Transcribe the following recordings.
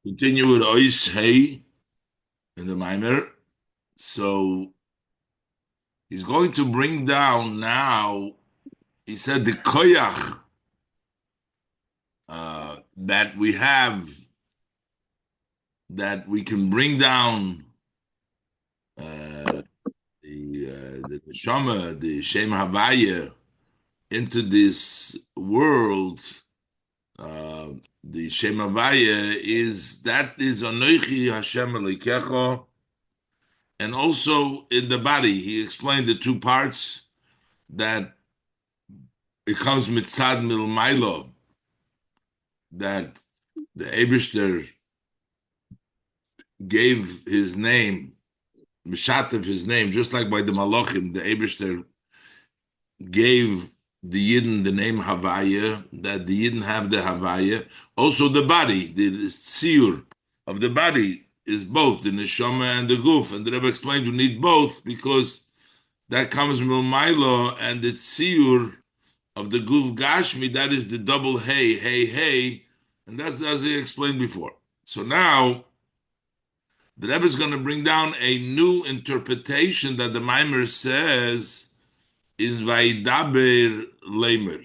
Continue with Ois Hey in the Maimer. So he's going to bring down now. He said the koyach that we have, that we can bring down uh, the neshama, the Shem Havaya into this world. Uh, the Shem Havaya is Anoichi Hashem Elokecha, and also in the body. He explained the two parts that it comes mitzad milmailo, that the Eibishter gave his name, mishat of his name, just like by the Malachim, the Eibishter gave the Yidden the name Havaya, that the Yidden have the Havaya. Also the body, the tziyur of the body is both the neshama and the guf. And the Rebbe explained you need both because that comes from Milo, and the tziyur of the guf gashmi, that is the double hey, and that's as he explained before. So now the Rebbe is going to bring down a new interpretation that the Maimer says is Vaidaber Lamer.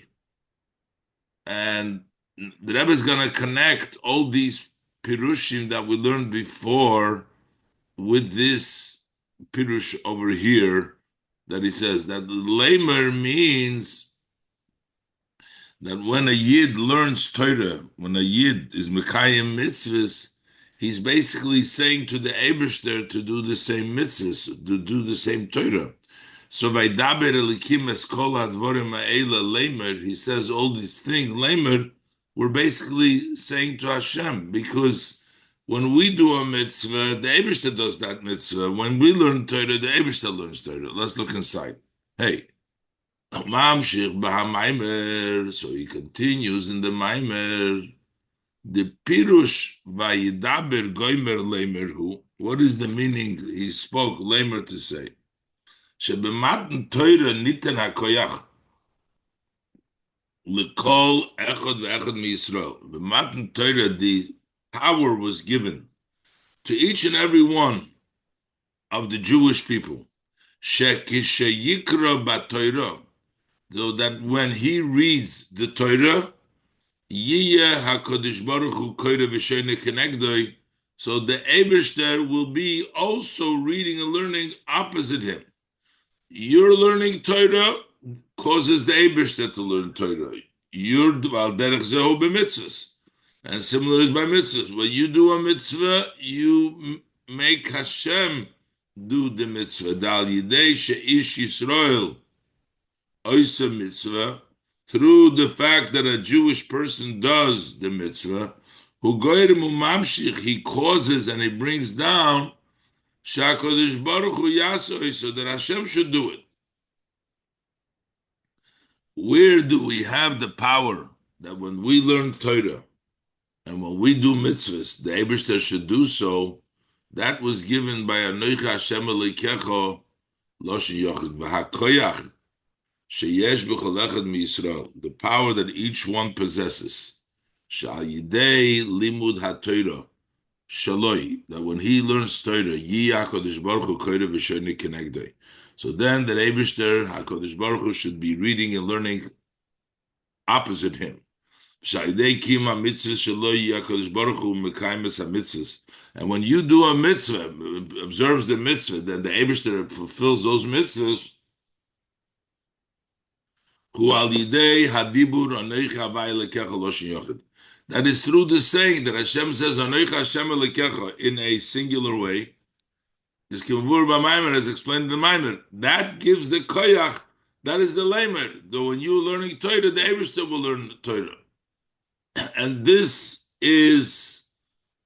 And the Rebbe is going to connect all these Pirushim that we learned before with this Pirush over here that he says that the Lamer means that when a Yid learns Torah, when a Yid is Mekayim mitzvahs, he's basically saying to the Eberster to do the same mitzvahs, to do the same Torah. So by Daber Elikim es kol hadvorim ha'ela lemer, he says all these things, lemer, we're basically saying to Hashem, because when we do a mitzvah, the Eberster does that mitzvah. When we learn Torah, the Eberster learns Torah. Let's look inside. Hey. Mamshich b'hamaimer. So he continues in the Maimer. The pirush vayidaber goimer lemerhu. What is the meaning he spoke lemer to say? Shebematan Torah niten hakoyach lekol echad ve'echad miYisrael. Bematan Torah, the power was given to each and every one of the Jewish people. Shekishayikra b'Torah, so that when he reads the Torah, Yiyeh HaKadosh Baruch Hu Koyre V'Sheine Kenegdoi, so the Eberster will be also reading and learning opposite him. You're learning Torah causes the Eberster to learn Torah. You're Al Derech Zehu b'mitzvahs, and similar is by mitzvahs. When you do a mitzvah, you make Hashem do the mitzvah. Dal Yidei She'ish Yisrael Oisa mitzvah, through the fact that a Jewish person does the mitzvah, who goyrim umamshich, he causes and he brings down Shakadosh Baruch Hu Yasoi, so that Hashem should do it. Where do we have the power that when we learn Torah and when we do mitzvahs, the Eibishter should do so? That was given by Anoich Hashem Elokecha Lo Sheyochid V'Hakoyach Sheyesh B'Chol Echad MiYisrael, the power that each one possesses. Shal Yidei Limud HaTorah Shaloi, that when he learns Torah, Yi HaKadosh Baruch Hu Koyre V'Sheine Kenegdoi. So then the Eibishter HaKadosh Baruch Hu should be reading and learning opposite him. And when you do a mitzvah, observes the mitzvah, then the Eibishter fulfills those mitzvahs. That is through the saying that Hashem says in a singular way. Is as explained in the Maimer. That gives the koyach. That is the lamer. Though when you're learning Torah, the Eibishter will learn Torah. And this is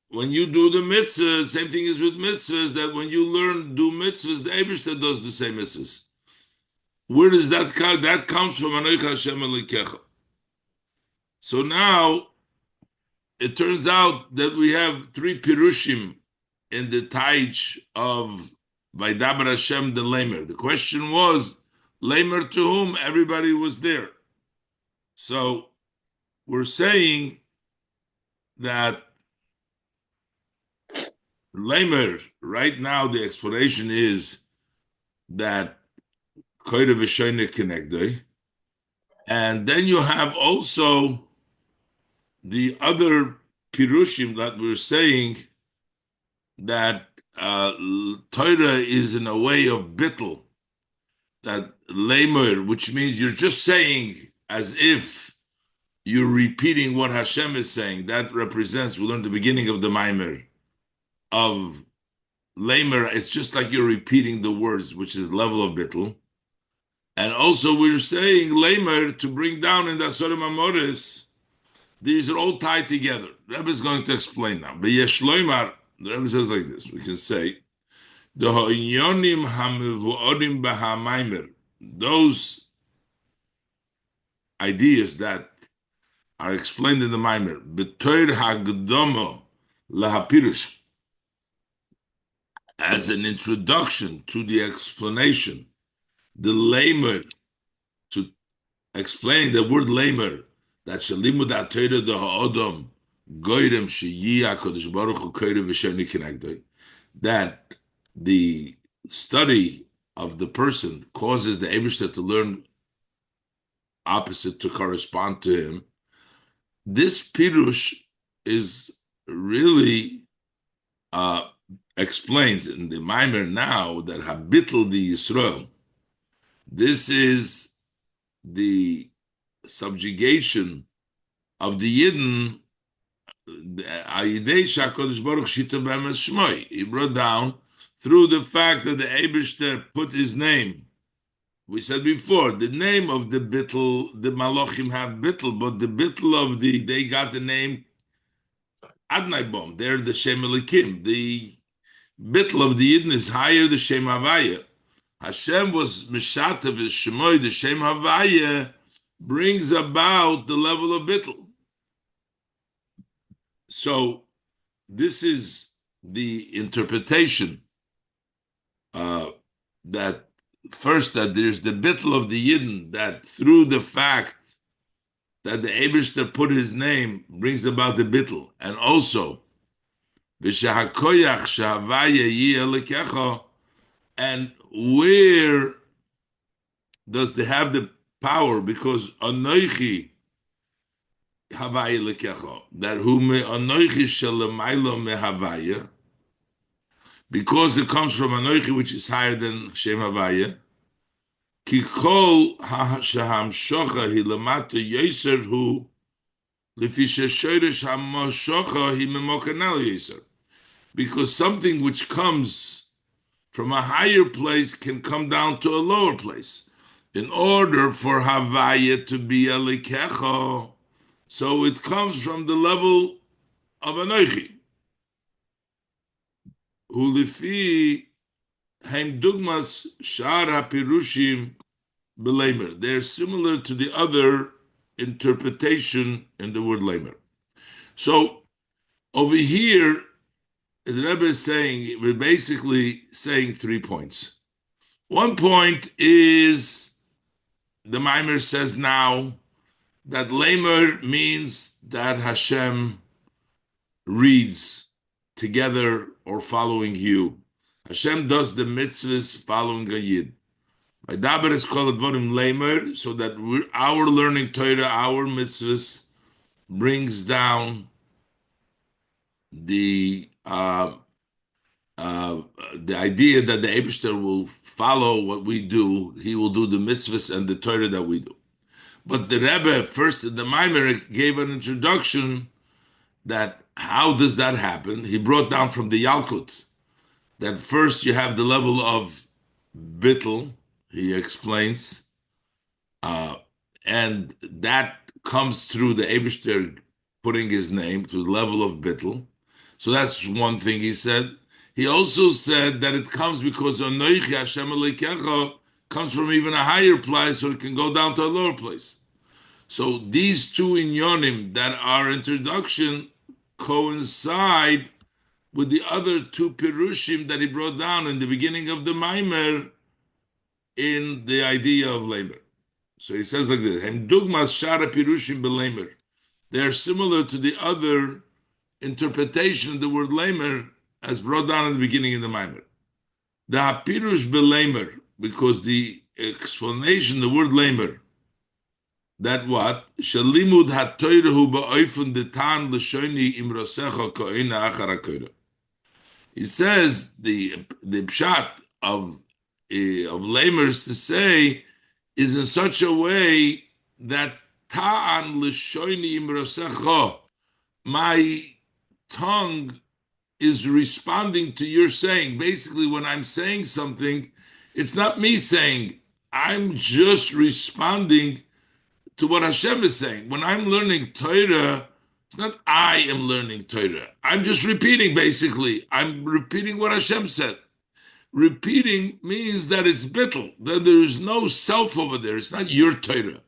when you do the mitzvah. Same thing is with mitzvahs. That when you do mitzvahs, the Eibishter does the same mitzvahs. Where does that come? That comes from Anoich Hashem Elokecha. So now it turns out that we have three pirushim in the taich of Vaidaber Hashem the Lamer. The question was, Lamer to whom? Everybody was there. So we're saying that Lamer, right now the explanation is that Koyre V'Shoyne Kenegdoi. And then you have also the other Pirushim that we're saying that Torah is in a way of bittul, that Lamer, which means you're just saying as if you're repeating what Hashem is saying. That represents, we learned the beginning of the Maimer of Lamer. It's just like you're repeating the words, which is level of bittul. And also we're saying Lamer to bring down in the Asorim Amoris. These are all tied together. The Rebbe is going to explain now. But Yesh Loimar, the Rebbe says like this. We can say, the ha'inyonim ha'mevu'odim b'ha'maimer, those ideas that are explained in the Maimer, b'toir ha'gdomo lahapirush, as an introduction to the explanation, the lamer, to explaining the word lamer, that shalimud ha'torah the ha'odom goyrem sheyi ha'kodesh baruch hu koyre v'sheni kenegdoi, that the study of the person causes the Eibishter to learn opposite, to correspond to him. This Pirush is really explains in the Maimer now that Habitl the Yisrael, this is the subjugation of the Yidden. He brought down through the fact that the Eibishter put his name. We said before, the name of the Bittel, the Malachim have Bittel, but the Bittel of they got the name Adnai Bom. They're the Shem Elikim. The Bittel of the Yidden is higher the Shem Havaya. Hashem was Mishatev is Shemoy, the Shem Havaya brings about the level of Bittel. So this is the interpretation that first, that there's the bittul of the Yidden, that through the fact that the Eibishter put his name brings about the bittul, and also v'shahakoyach shahavaya yeh lekecha, and where does they have the power? Because anoichi havaya lekecha, that who me anoichi shalamaylo mehavaya, because it comes from Anoichi, which is higher than Shem Havaya. Ki kol shahamshocha hi lamata yeser hu lefi sheshoresh hamshocha hi memokanal yeser. Because something which comes from a higher place can come down to a lower place. In order for Havaya to be a likecho, so it comes from the level of Anoichi. Hulifi haim dugmas shar hapirushim belamer. They're similar to the other interpretation in the word lamer. So over here, the Rebbe is saying, we're basically saying 3 points. One point is the Maimer says now that lamer means that Hashem reads together or following you. Hashem does the mitzvahs following a yid. My daber is called dvarim lamer, so that our learning Torah, our mitzvahs, brings down the idea that the Eibishter will follow what we do. He will do the mitzvahs and the Torah that we do. But the Rebbe first, the Maimer, gave an introduction that how does that happen? He brought down from the Yalkut that first you have the level of bittul, he explains, and that comes through the Eibishter putting his name to the level of bittul. So that's one thing he said. He also said that it comes because Anoichi Hashem Elokecha comes from even a higher place, so it can go down to a lower place. So these two inyonim that are introduction coincide with the other two pirushim that he brought down in the beginning of the Maimer in the idea of labor. So he says like this: Hem dugmas shara pirushim belamer. They are similar to the other interpretation of the word lamer as brought down in the beginning in the Maimer. The hapirush belamer, because the explanation, the word lamer, that what? Shalimud hatoirahu ba'oifun detan l'shoni imrosecha ko'ina achar hakoira. He says the pshat of lamers to say is in such a way that ta'an l'shoni imrosecha, my tongue is responding to your saying. Basically, when I'm saying something, it's not me saying, I'm just responding to what Hashem is saying. When I'm learning Torah, it's not I am learning Torah. I'm just repeating, basically. I'm repeating what Hashem said. Repeating means that it's bittul, that there is no self over there. It's not your Torah.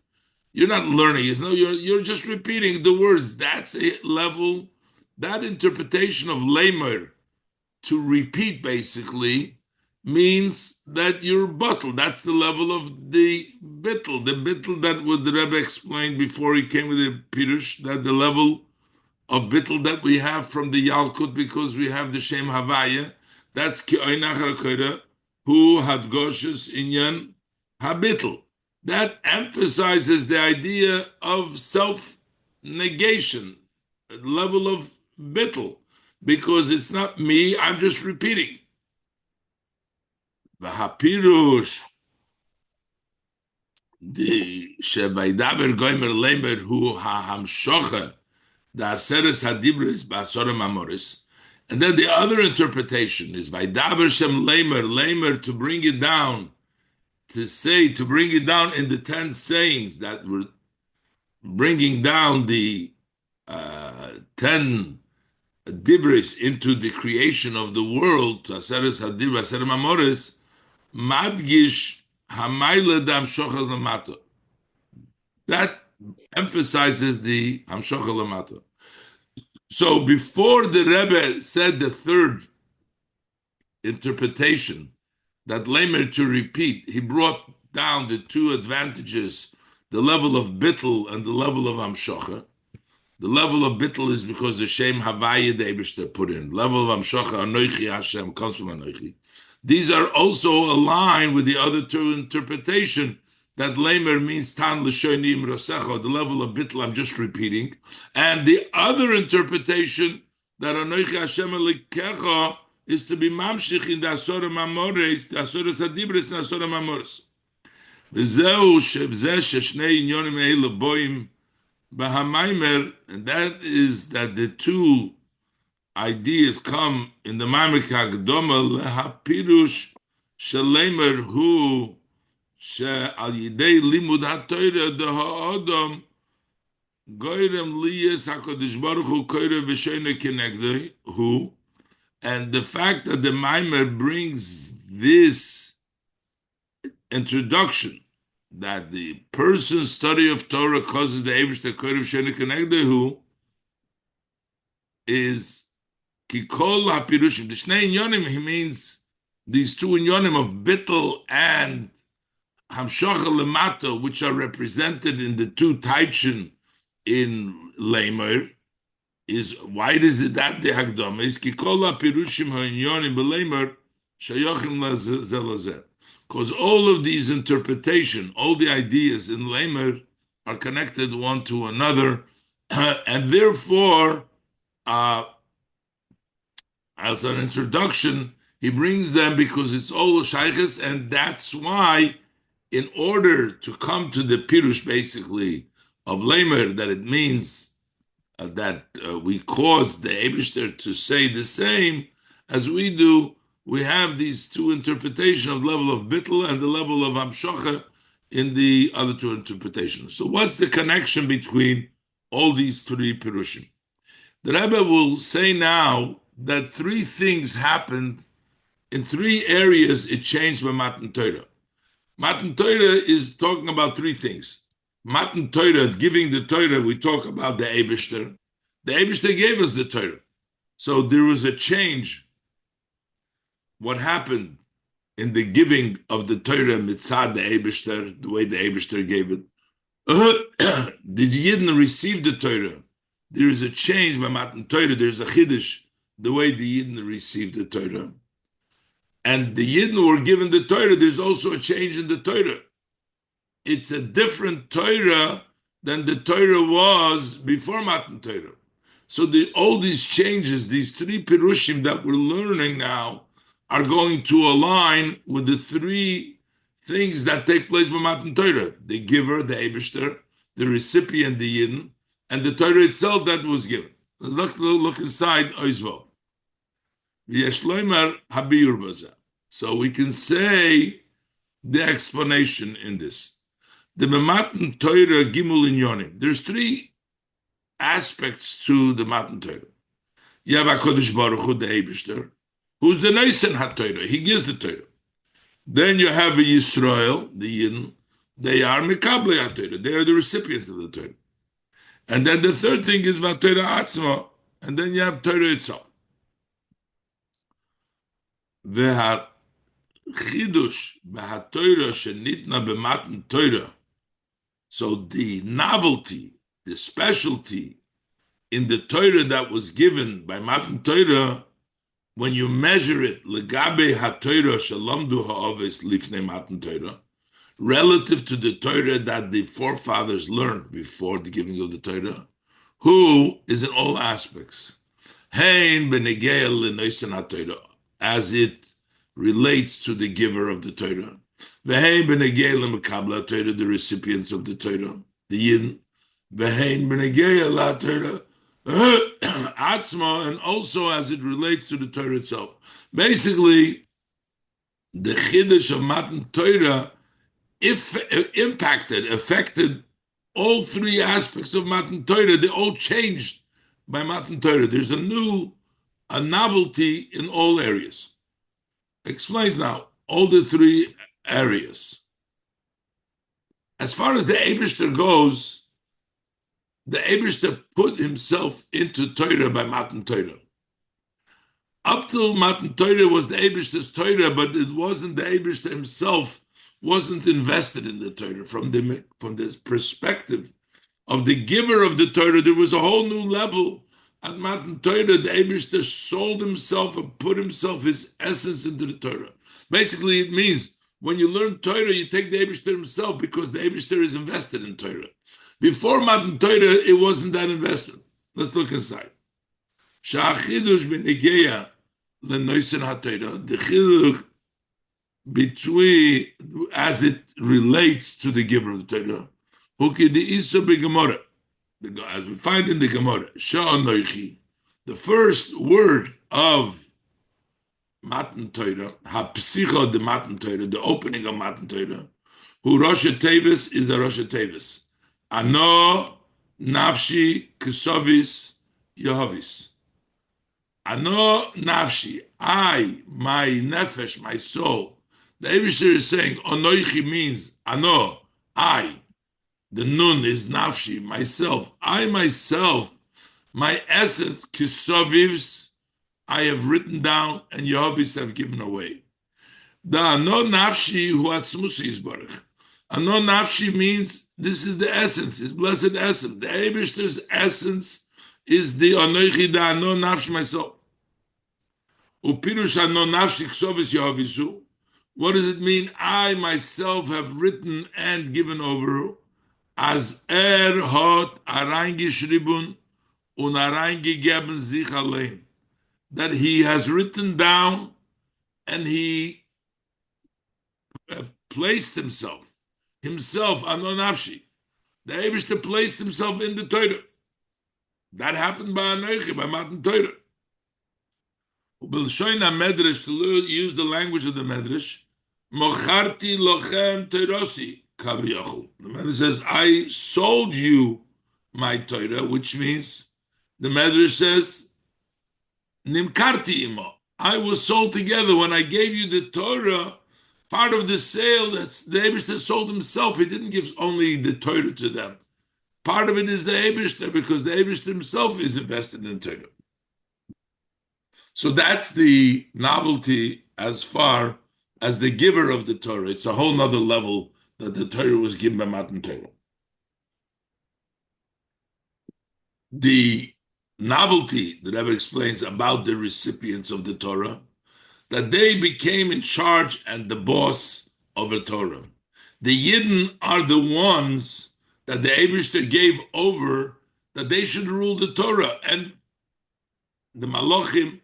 You're not learning. You're just repeating the words. That's a level, that interpretation of lamer, to repeat basically, means that you're bottled. That's the level of the bittul. The bittul that what the Rebbe explained before he came with the Pirush, that the level of bittul that we have from the Yalkut, because we have the Shem Havaya, that's ki oinachar koira, who had goshes inyan habittul. That emphasizes the idea of self-negation, level of bittul, because it's not me, I'm just repeating. V'hapirush, the shebaidaber goimer lemer hu ha'hamshocha, the aseres hadibris ba'asorem amoris. And then the other interpretation is vaidaber shem lemer, to bring it down, to bring it down in the 10 sayings that were bringing down the 10 dibris into the creation of the world, to aseres hadibris aserem amoris, madgish hamayla dam shochel lamata. That emphasizes the hamshochel lamata. So before the Rebbe said the third interpretation, that lamer to repeat, he brought down the two advantages, the level of bittul and the level of hamshocha. The level of bittul is because the Shem Havaya the Eibishter put in. Level of hamshocha, Anoichi Hashem, comes from Anoichi. These are also aligned with the other two interpretation, that lamer means tan l'shoini imrosecha, the level of bittul, I'm just repeating. And the other interpretation, that Anoichi Hashem Elikecha, is to be mamshich in the Asorem Amores, the Asores Hadibris and Asorem Amores. V'zeu shebzeh sheshnei inyonim eile boim b'hamaimer, and that is that the two ideas come in the Maimer Kagdoma lehapirush shelemer hu she'al yidei limud ha'Torah the ha'odom goyrem liyes HaKadosh Baruch Hu koire v'sheina kenegdei hu. And the fact that the Maimer brings this introduction, that the person's study of Torah causes the Eibishter koire v'sheina kenegdei hu, is Kikol hapirushim. The Shnei Inyonim, he means these two Inyonim of bittul and hamshocha lemata, which are represented in the two taichin in lamer. Is why is it that the Hagdama is Kikol hapirushim ha'inyonim b'lamer shayochim lazelazeh? Because all of these interpretation, all the ideas in lamer are connected one to another, and therefore, as an introduction, he brings them because it's all shaykhs, and that's why, in order to come to the pirush, basically, of lamer, that it means that we cause the Eibishter to say the same as we do, we have these two interpretations of level of bittul and the level of hamshocha in the other two interpretations. So what's the connection between all these three pirushim? The Rebbe will say now that three things happened in three areas. It changed by Matan Torah. Matan Torah is talking about three things. Matan Torah, giving the Torah, we talk about the Eibishter. The Eibishter gave us the Torah. So there was a change. What happened in the giving of the Torah mitzad the Eibishter, the way the Eibishter gave it? Did Yidden receive the Torah? There is a change by Matan Torah. There's a chiddush the way the Yidden received the Torah. And the Yidden were given the Torah, there's also a change in the Torah. It's a different Torah than the Torah was before Matan Torah. So all these changes, these three Pirushim that we're learning now, are going to align with the three things that take place by Matan Torah: the giver, the Eibishter, the recipient, the Yidden, and the Torah itself that was given. Let's look inside Oizvo. So we can say the explanation in this. The Matan Torah Gimul Inyonim. There's three aspects to the Matan Torah. You have HaKadosh Baruch Hu, the Eibishter, who's the Neisen HaTorah. He gives the Torah. Then you have a Yisrael, the Yidden. They are Mekabli HaTorah. They are the recipients of the Torah. And then the third thing is VaTorah Atzma. And then you have Torah itself. VeHaChidush BeHaTorah Shenitna BeMatan Torah. So the novelty, the specialty in the Torah that was given by Matan Torah, when you measure it, legabe haTorah shalamdu ha'aves lifnei Matan Torah, relative to the Torah that the forefathers learned before the giving of the Torah, who is in all aspects, hein benegeya lenoisen haTorah, as it relates to the giver of the Torah, v'hein benegeya lemekabla Torah, the recipients of the Torah, the Yidden, v'hein benegeya la Torah Atzma, and also as it relates to the Torah itself. Basically, the Chiddush of Matan Torah affected all three aspects of Matan Torah. They all changed by Matan Torah. There's a novelty in all areas. Explains now all the three areas. As far as the Eibishter goes, the Eibishter put himself into Torah by Matan Torah. Up till Matan Torah was the Eibishter's Torah, but it wasn't the Eibishter himself wasn't invested in the Torah. From this perspective of the giver of the Torah, there was a whole new level. At Matan Torah, the Eibishter sold himself and put himself, his essence, into the Torah. Basically, it means when you learn Torah, you take the Eibishter himself because the Eibishter is invested in Torah. Before Matan Torah, it wasn't that investment. Let's look inside. Sha'achidush b'negeya lenoisen haTorah, the chiddush between, as it relates to the giver of the Torah, huki de'iso b'gemara, as we find in the Gemara, Sha'anoichi, the first word of Matan Torah, ha'psicha de Matan Torah, the opening of Matan Torah, who Rosh Tevis is a Rosh Tevis. Ano nafshi kesovis Yehovis. Ano nafshi, I, my nefesh, my soul. The Eibishter is saying, Onoichi means Ano, I. The nun is nafshi, myself. I myself, my essence, kisovivs, I have written down, and Yehovis have given away. The Ano nafshi hu atzmusi yisbarach. Ano nafshi means this is the essence, his blessed essence. The Eibishter's essence is the Anoichi da Ano nafshi, myself. Upirush Ano nafshi ksovis Yehovisu. What does it mean? I myself have written and given over as hot areingeschrieben und areingegeben sich allein. That he has written down and he placed himself, Ano nafshi. The Eibishter placed himself in the Torah. That happened by Anoichi, by Matan Torah. Ubelshayna medrash, to use the language of the medrash, mocharti lochem terosi kaviyachol. The medrash says, I sold you my Torah, which means the medrash says, nimkarti imo. I was sold together. When I gave you the Torah, part of the sale, that's the Eibishter sold himself. He didn't give only the Torah to them. Part of it is the Eibishter, because the Eibishter himself is invested in Torah. So that's the novelty as far as the giver of the Torah. It's a whole nother level that the Torah was given by Matan Torah. The novelty, the Rebbe explains about the recipients of the Torah, that they became in charge and the boss of the Torah. The Yidden are the ones that the Eibishter gave over that they should rule the Torah, and the Malachim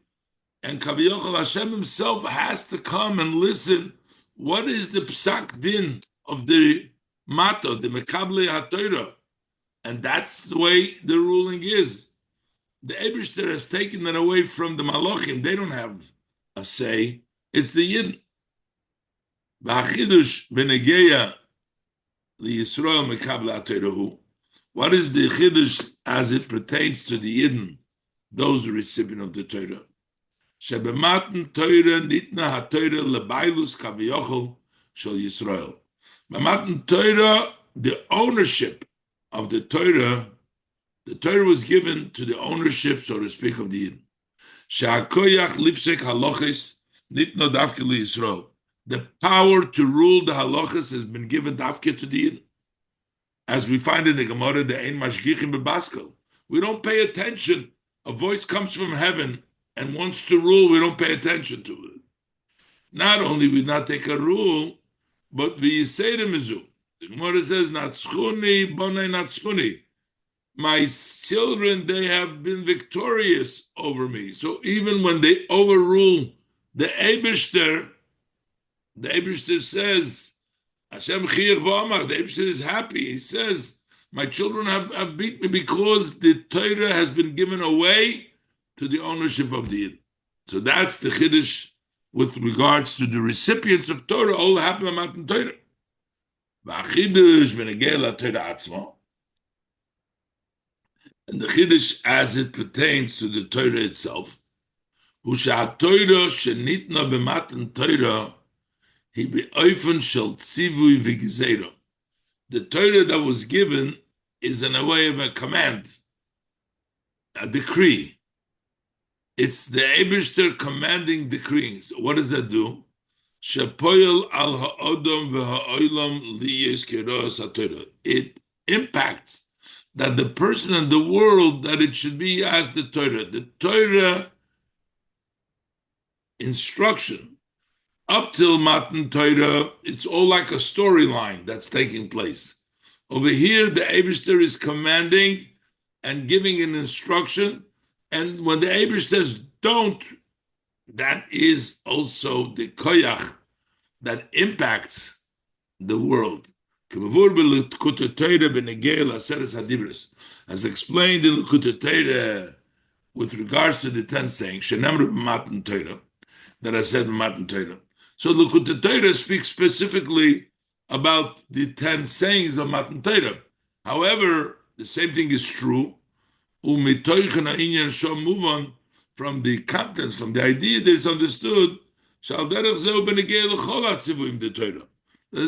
and Kaviyachal Hashem himself has to come and listen. What is the psak din of the Mato, the Mekabli HaTorah? And that's the way the ruling is. The Eibishter has taken it away from the Malachim. They don't have a say. It's the Yidden. B'achidush b'negeya liYisrael Mekabli HaTorah. What is the chidush as it pertains to the Yidden, those recipient of the Torah? Shebematan Torah nitna haTorah lebailus Kaviyachal shel Yisrael. B'matan Torah, the ownership of the Torah was given to the ownership, so to speak, of the Yidden. She'akoyach lifsek halachis nitna dafke liYisrael. The power to rule the halachas has been given dafke to the Yidden. As we find in the Gemara, the ein mashgichim bebaskel. We don't pay attention. A voice comes from heaven and wants to rule, we don't pay attention to it. Not only we not take a rule, but we say to mizu. The Gemara says, Natschuni, bonai natschuni. My children, they have been victorious over me. So even when they overrule the Eibishter says, Hashem chiyach v'amar, the Eibishter is happy. He says, my children have beat me because the Torah has been given away to the ownership of the Yidden. So that's the chiddush with regards to the recipients of Torah, all happen on Matan Torah. V'achiddush v'negei la-Torah atzma. And the chiddush as it pertains to the Torah itself, hu she'ha-Torah shenitna b'matan Torah hi be'ofen shel tzivui v'gezeira. The Torah that was given is in a way of a command, a decree. It's the Eibishter commanding decrees. What does that do? Shepoyel al ha'odom v'ha'olam liyes keros ha'Torah. It impacts that the person in the world, that it should be as the Torah. The Torah instruction, up till Matan Torah, it's all like a storyline that's taking place. Over here, the Eibishter is commanding and giving an instruction, and when the Eibishter says don't, that is also the koyach that impacts the world. As explained in Likutei Torah with regards to the 10 sayings, that I said in Matan Torah. So Likutei Torah speaks specifically about the 10 sayings of Matan Torah. However, the same thing is true. From the contents, from the idea that is understood,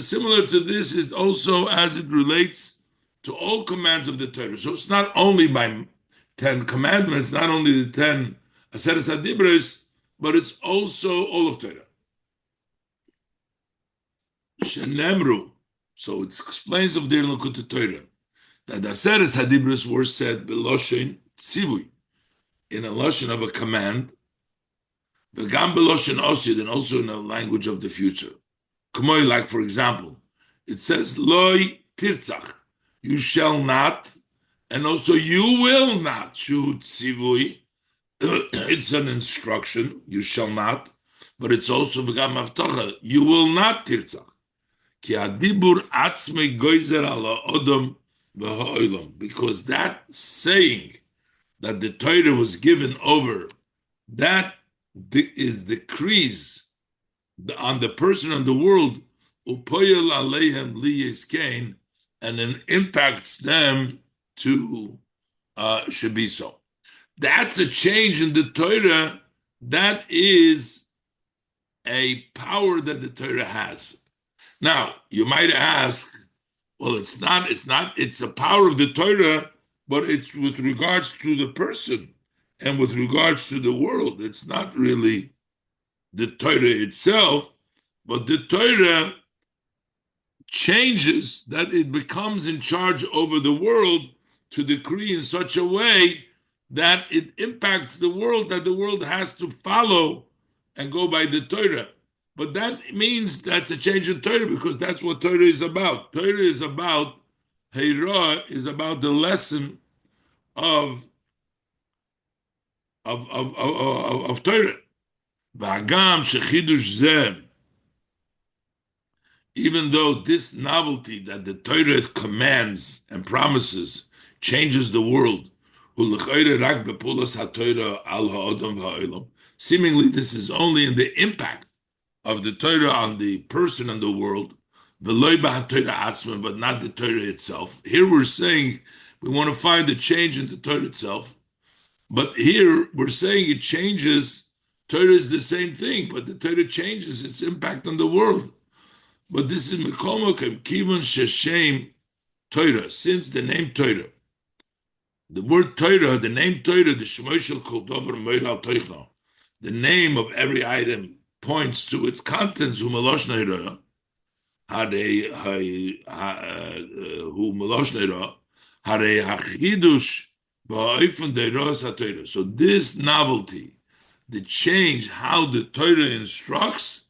similar to this is also as it relates to all commands of the Torah. So it's not only by 10 commandments, not only the 10 Aseres HaDibros, but it's also all of Torah. Shenemru, so it explains of their Likutei Torah that the Aseres HaDibros were said b'loshen tzivui, in a loshen of a command, v'gam b'loshen osid, and also in a language of the future. K'moi, like for example, it says loi tirtzach, you shall not, and also you will not shoot tzivui. It's an instruction, you shall not, but it's also v'gam avtocha, you will not tirtzach. Ki adibur atzmei goizer ala odom v'ha'olam, because that saying that the Torah was given over, that is decrees on the person and the world, upoyel aleihem liyes kain, and then impacts them to should be so. That's a change in the Torah. That is a power that the Torah has. Now, you might ask, well, it's a power of the Torah, but it's with regards to the person and with regards to the world. It's not really the Torah itself, but the Torah changes that it becomes in charge over the world to decree in such a way that it impacts the world, that the world has to follow and go by the Torah. But that means that's a change in Torah, because that's what Torah is about. Torah is about, Heirah is about the lesson of Torah. V'hagam shechidush zeh, even though this novelty that the Torah commands and promises changes the world, seemingly this is only in the impact of the Torah on the person and the world, but not the Torah itself. Here we're saying we want to find a change in the Torah itself, but here we're saying it changes. Torah is the same thing, but the Torah changes its impact on the world. But this is Mekomokim Kivon Sheshem Torah, since the name Torah. The word Torah, the name Torah, the Shemoshel Kol Dover Moiral Toichno, the name of every item points to its contents, Hu Melosh Neira, Hu Melosh Neira, Hare Hachidush Ba'ofen Deiros HaTorah. So this novelty, the change, how the Torah instructs,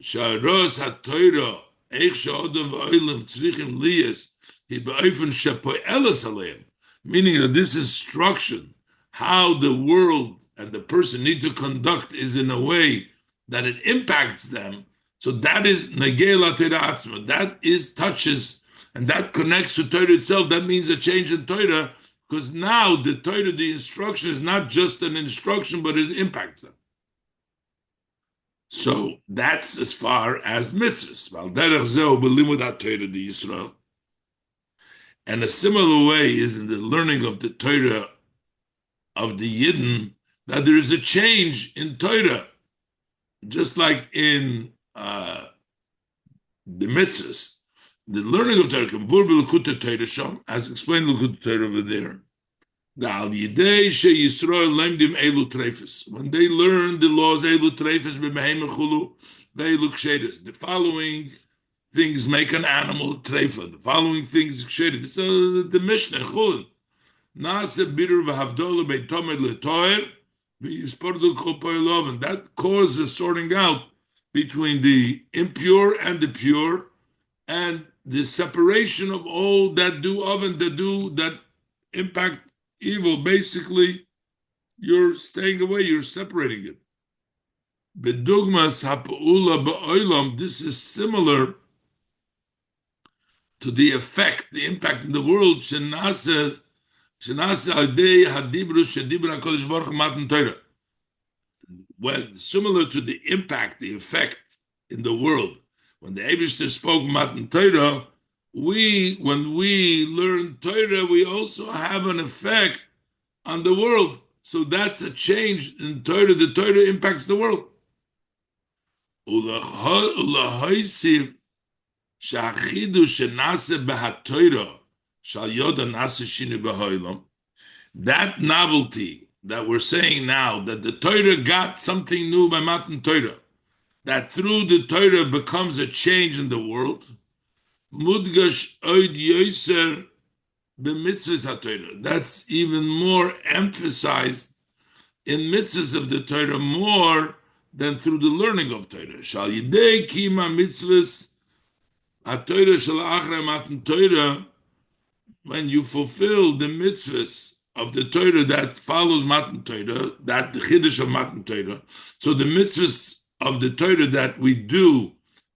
Sharos HaTorah, Eich Sha'odom V'oilem Tzrichim Liyas, Hi Ba'ofen Shepo'elas Aleim, meaning that this instruction, how the world and the person need to conduct, is in a way that it impacts them. So that is Negei LaTorah Atzma. That is touches, and that connects to Torah itself. That means a change in Torah, because now the Torah, the instruction, is not just an instruction, but it impacts them. So that's as far as mitzvahs. And a similar way is in the learning of the Torah of the Yidden, that there is a change in Torah, just like in the mitzvahs. The learning of Torah, as explained in L'Kutei Torah over there, when they learn the laws, the following things make an animal treifa. The following things kshedet. This is the Mishnah. Chulin. Nase bidur v'havdola beitomed letoer v'yispordu kol poilov, and that causes sorting out between the impure and the pure, and the separation of all that do of and that impact evil. Basically, you're staying away. You're separating it. Bedugmas ha'pa'ula ba'olam. This is similar to the effect, the impact in the world, when similar to the impact, the effect in the world, when the Eibishter spoke Matan Torah, when we learn Torah, we also have an effect on the world. So that's a change in Torah. The Torah impacts the world. That novelty that we're saying now, that the Torah got something new by Matan Torah, that through the Torah becomes a change in the world, Mudgash Oid Yoser b'mitzvahs HaTorah. That's even more emphasized in mitzvahs of the Torah more than through the learning of Torah. Shal Yidei Kima Mitzvahs HaTorah Shal Achra Matan Torah, when you fulfill the mitzvahs of the Torah that follows Matan Torah, that the Chiddush of Matan Torah, so the mitzvahs of the Torah that we do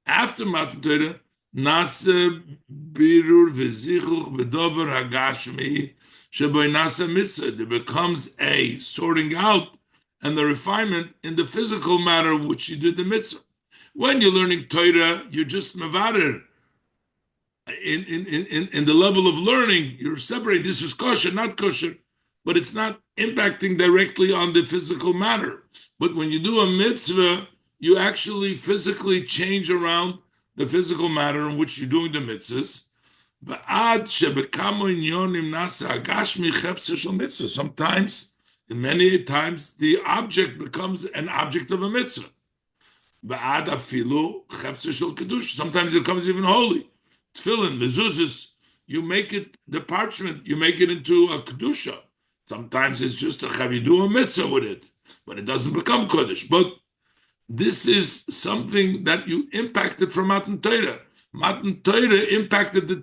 after Matan Torah, Nase Birur V'zichuch B'dover Hagashmi Sheboy Nase Mitzvah. There becomes a sorting out and the refinement in the physical matter which you did the mitzvah. When you're learning Torah, you're just mevarer. In the level of learning, you're separating. This is kosher, not kosher, but it's not impacting directly on the physical matter. But when you do a mitzvah, you actually physically change around the physical matter in which you're doing the mitzvahs. Sometimes, and many times, the object becomes an object of a mitzvah. Sometimes it becomes even holy. Tefillin, mezuzahs, you make it, the parchment, you make it into a kedusha. Sometimes it's just a chavidu a mitzvah with it, but it doesn't become Kodesh. But this is something that you impacted from Matan Torah. Matan Torah impacted the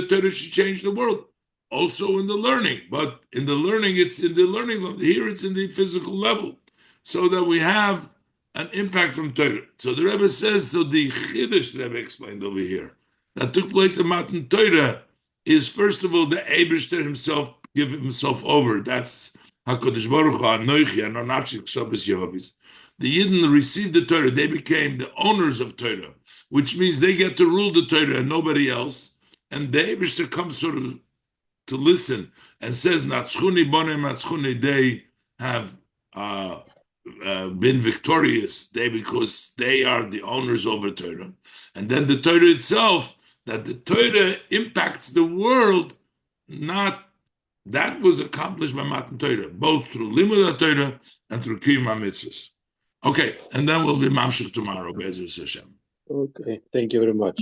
Torah should change the world. Also in the learning, but in the learning, it's in the learning level. Here it's in the physical level, so that we have an impact from Torah. So the Rebbe says, so the Chiddush Rebbe explained over here, that took place in Matan Torah is, first of all, the Eibishter himself give himself over. That's HaKadosh Baruch Hu, Anoichi, Anonachik, Shabbos Yehovis. The Yidden received the Torah. They became the owners of Torah, which means they get to rule the Torah and nobody else. And the Eibishter comes sort of to listen and says, Natschuni Bonem Natschuni, they have been victorious, because they are the owners over Torah. And then the Torah itself, that the Torah impacts the world, not that was accomplished by Matan Torah, both through Limud Torah and through Kiyum HaMitzvos. Okay, and then we'll be Mamshech tomorrow, Be'ezus Hashem. Okay, thank you very much.